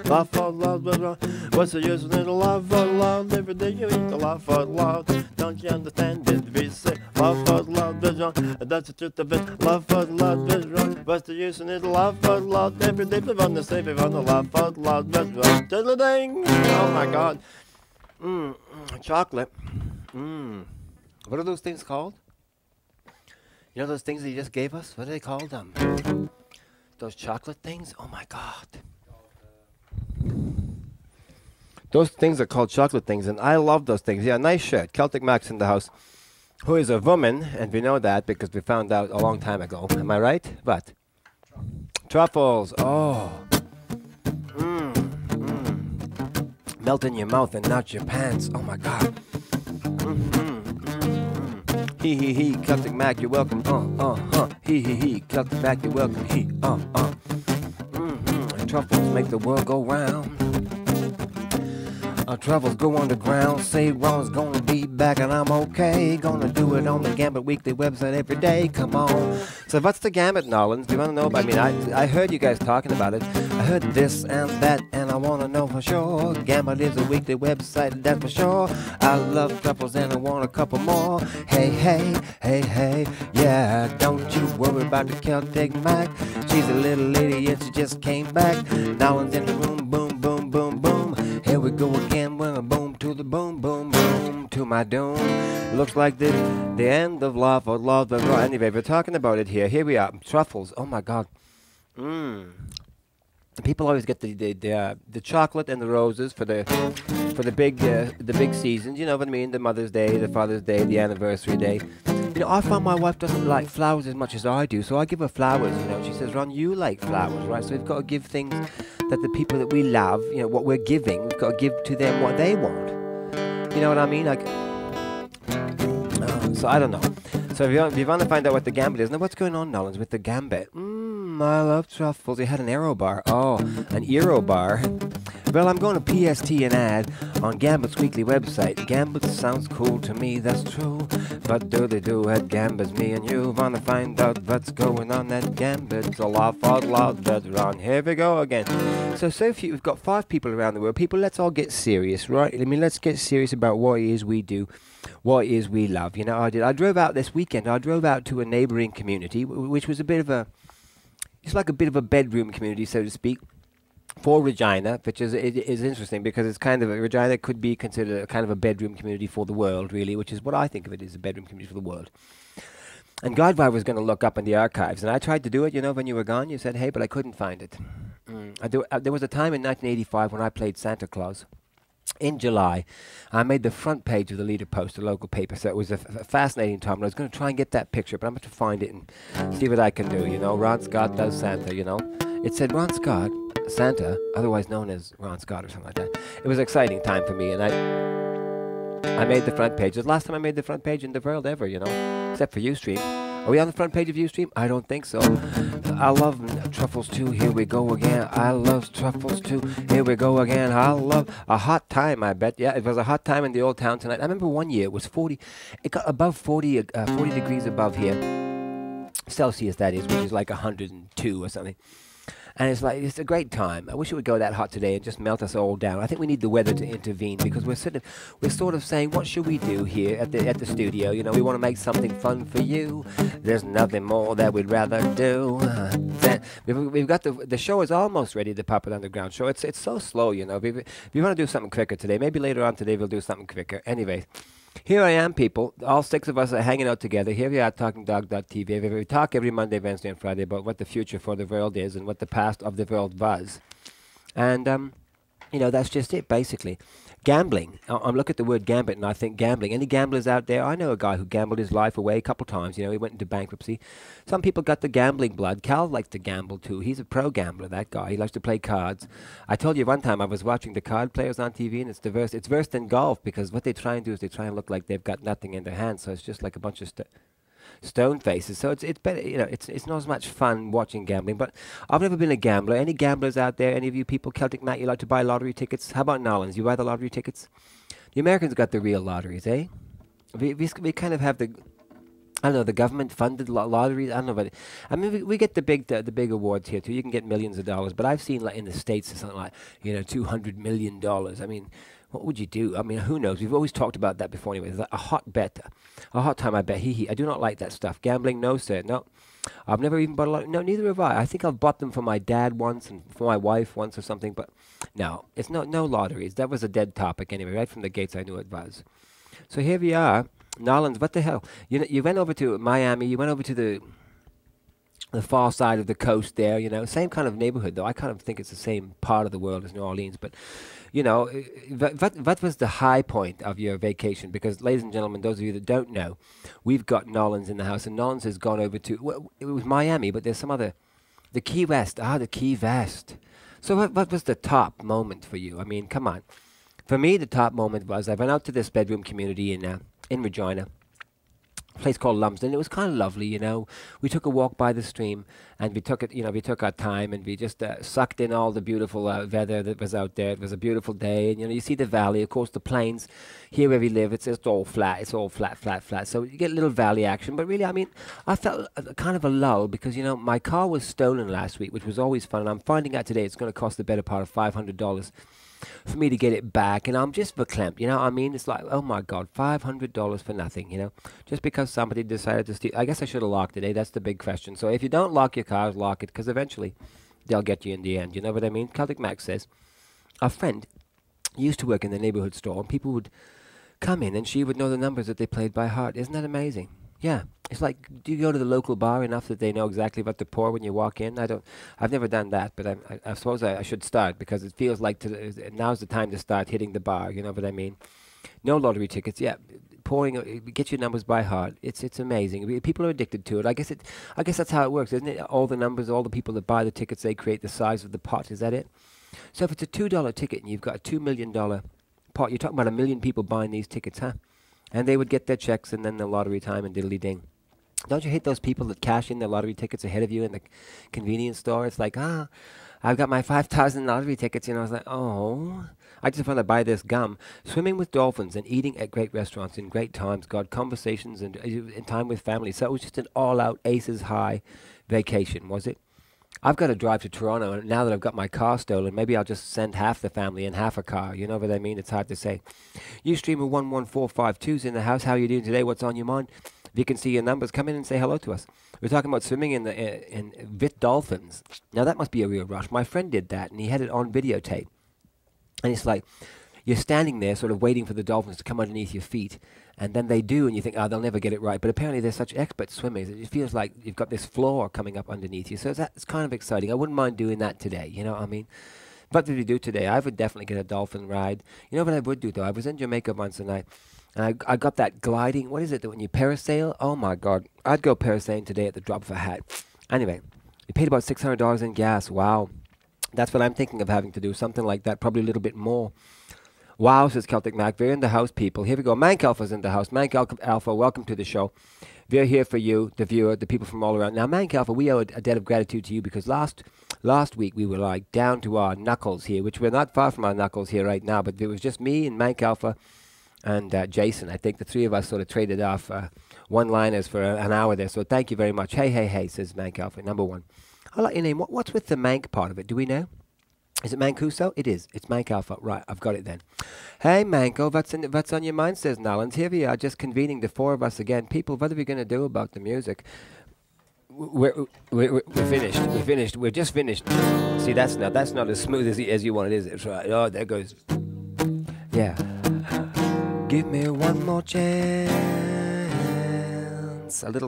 Laugh out loud, what's the use of it? Laugh out loud, every day you eat a laugh out loud. Don't you understand it? We say laugh out loud, that's the truth of it. Laugh out loud, what's the use of it? Laugh out loud, every day we wanna say we wanna laugh out loud. Oh my God. Chocolate. What are those things called? You know those things that you just gave us? What are they called? Those chocolate things? Oh my God. Those things are called chocolate things, and I love those things. Yeah, nice shirt. Celtic Max in the house, who is a woman, and we know that because we found out a long time ago. Am I right? What? Truffles. Oh. Melt in your mouth and not your pants. Oh my God. He, Celtic Mac, you're welcome. He, Celtic Mac, you're welcome. Truffles make the world go round. Truffles go underground. Say Ron's gonna be back and I'm okay. Gonna do it on the Gambit Weekly website every day. Come on. So what's the Gambit, Nolans? Do you want to know? I mean, I heard you guys talking about it. I heard this and that, and I want to know for sure. Gambit is a weekly website, that's for sure. I love truffles and I want a couple more. Hey, hey, hey, hey, yeah. Don't you worry about the Celtic Mac. She's a little lady and she just came back. Nolans in the room, boom, boom, boom, boom. Here we go again, we're a boom to the boom, boom, boom to my doom. Looks like the end of Laugh Out Loud. But anyway, we're talking about it here. Here we are, truffles. Oh my God. People always get the chocolate and the roses for the big seasons. You know what I mean? The Mother's Day, the Father's Day, the anniversary day. You know, I find my wife doesn't like flowers as much as I do, so I give her flowers. You know, she says, "Ron, you like flowers, right?" So we've got to give things that the people that we love, you know, what we're giving, we've got to give to them what they want. You know what I mean? Like, so I don't know. So if you want to find out what the Gambit is, now what's going on, Nolans, with the Gambit? I love truffles. They had an aero bar. Oh, an Eero bar. Well, I'm going to PST an ad on Gambit's weekly website. Gambit sounds cool to me, that's true. But do they do at Gambit's me and you want to find out what's going on at Gambit? So laugh out loud, VIT RON. Here we go again. So few, we've got 5 people around the world. People, let's all get serious, right? I mean, let's get serious about what it is we do, what it is we love. You know, I drove out this weekend. I drove out to a neighboring community, which was a bit of a, it's like a bit of a bedroom community, so to speak, for Regina, which is interesting because it's kind of Regina could be considered a kind of a bedroom community for the world, really, which is what I think of it as, a bedroom community for the world. And Godwire was going to look up in the archives, and I tried to do it. You know, when you were gone, you said, "Hey," but I couldn't find it. There was a time in 1985 when I played Santa Claus. In July, I made the front page of the Leader Post, a local paper, so it was a fascinating time. And I was going to try and get that picture, but I'm going to find it and see what I can do, you know. Ron Scott does Santa, you know. It said Ron Scott, Santa, otherwise known as Ron Scott or something like that. It was an exciting time for me, and I made the front page. It was the last time I made the front page in the world ever, you know, except for Ustream. Are we on the front page of Ustream? I don't think so. I love truffles too. Here we go again. I love truffles too. Here we go again. I love a hot time, I bet. Yeah, it was a hot time in the old town tonight. I remember one year it was 40. It got above 40 degrees above here. Celsius, that is, which is like 102 or something. And it's like, it's a great time. I wish it would go that hot today and just melt us all down. I think we need the weather to intervene because we're sort of saying, what should we do here at the studio? You know, we want to make something fun for you. There's nothing more that we'd rather do. We've got the show is almost ready, the Puppet Underground show. It's so slow, you know. We want to do something quicker today. Maybe later on today we'll do something quicker. Anyway. Here I am, people. All 6 of us are hanging out together. Here we are, TalkingDog.tv. We talk every Monday, Wednesday, and Friday about what the future for the world is and what the past of the world was. And, you know, that's just it, basically. Gambling. I look at the word gambit and I think gambling. Any gamblers out there? I know a guy who gambled his life away a couple times. You know, he went into bankruptcy. Some people got the gambling blood. Cal likes to gamble too. He's a pro gambler, that guy. He likes to play cards. I told you one time I was watching the card players on TV and it's worse than golf because what they try and do is they try and look like they've got nothing in their hands. So it's just like a bunch of stone faces. So it's better, you know, it's not as much fun watching gambling. But I've never been a gambler. Any gamblers out there? Any of you people, Celtic Matt, you like to buy lottery tickets? How about Nolans? You buy the lottery tickets? The Americans got the real lotteries, eh? We kind of have the... I don't know, the government funded lotteries. I don't know, but I mean, we get the big awards here too. You can get millions of dollars, but I've seen like in the States it's something like $200 million. I mean, what would you do? I mean, who knows? We've always talked about that before anyway. It's like a hot bet, a hot time I bet. I do not like that stuff. Gambling, no sir, no. I've never even bought a lot. No, neither have I. I think I've bought them for my dad once and for my wife once or something, but no, it's no lotteries. That was a dead topic anyway. Right from the gates, I knew it was. So here we are. Nolans, what the hell? You went over to Miami. You went over to the far side of the coast there. Same kind of neighborhood though. I kind of think it's the same part of the world as New Orleans. But what was the high point of your vacation? Because, ladies and gentlemen, those of you that don't know, we've got Nolans in the house, and Nolans has gone over to it was Miami, but there's some other, the Key West. The Key West. So what was the top moment for you? I mean, come on. For me, the top moment was I went out to this bedroom community in Regina, a place called Lumsden. It was kind of lovely, We took a walk by the stream, and we took our time, and we just sucked in all the beautiful weather that was out there. It was a beautiful day, and you see the valley, of course, the plains. Here where we live, it's just all flat. It's all flat, flat, flat. So you get a little valley action, but really, I mean, I felt kind of a lull because my car was stolen last week, which was always fun. And I'm finding out today it's going to cost the better part of $500. For me to get it back, and I'm just verklempt, I mean, it's like, oh my God, $500 for nothing, just because somebody decided to steal. I guess I should have locked it, that's the big question. So if you don't lock your cars, lock it, because eventually they'll get you in the end, you know what I mean? Celtic Max says, a friend used to work in the neighborhood store, and people would come in, and she would know the numbers that they played by heart. Isn't that amazing? Yeah. It's like, do you go to the local bar enough that they know exactly what to pour when you walk in? I've never done that, but I suppose I should start, because it feels like now's the time to start hitting the bar, you know what I mean? No lottery tickets, yeah. Get your numbers by heart. It's amazing. People are addicted to it. I guess that's how it works, isn't it? All the numbers, all the people that buy the tickets, they create the size of the pot. Is that it? So if it's a $2 ticket and you've got a $2 million pot, you're talking about 1 million people buying these tickets, huh? And they would get their checks and then the lottery time and diddly-ding. Don't you hate those people that cash in their lottery tickets ahead of you in the convenience store? It's like, I've got my 5,000 lottery tickets. I was like, oh, I just want to buy this gum. Swimming with dolphins and eating at great restaurants in great times. God, conversations and time with family. So it was just an all-out aces high vacation, was it? I've got to drive to Toronto, and now that I've got my car stolen, maybe I'll just send half the family and half a car. You know what I mean? It's hard to say. Ustreamer 11452's in the house. How are you doing today? What's on your mind? If you can see your numbers, come in and say hello to us. We're talking about swimming in VIT dolphins. Now, that must be a real rush. My friend did that, and he had it on videotape. And it's like, you're standing there sort of waiting for the dolphins to come underneath your feet, and then they do, and you think, they'll never get it right. But apparently they're such expert swimmers. It feels like you've got this floor coming up underneath you. So it's kind of exciting. I wouldn't mind doing that today, you know what I mean? What did we do today? I would definitely get a dolphin ride. You know what I would do, though? I was in Jamaica once, and I got that gliding. What is it that when you parasail? Oh, my God. I'd go parasailing today at the drop of a hat. Anyway, you paid about $600 in gas. Wow. That's what I'm thinking of having to do, something like that, probably a little bit more. Wow, says Celtic Mac. We're in the house, people. Here we go. Mank Alpha's in the house. Mank Alpha, welcome to the show. We're here for you, the viewer, the people from all around. Now, Mank Alpha, we owe a debt of gratitude to you because last week we were like down to our knuckles here, which we're not far from our knuckles here right now, but it was just me and Mank Alpha and Jason. I think the three of us sort of traded off one-liners for an hour there, so thank you very much. Hey, hey, hey, says Mank Alpha, number one. I'll let you name. What's with the Mank part of it? Do we know? Is it Mancuso? It is. It's Mank Alpha. Right, I've got it then. Hey, Manco, what's on your mind, says Nolans. Here we are, just convening the four of us again. People, what are we going to do about the music? We're finished. We're finished. We're just finished. See, that's not as smooth as you want it, is it? Right. Oh, there goes. Yeah. Give me one more chance. A little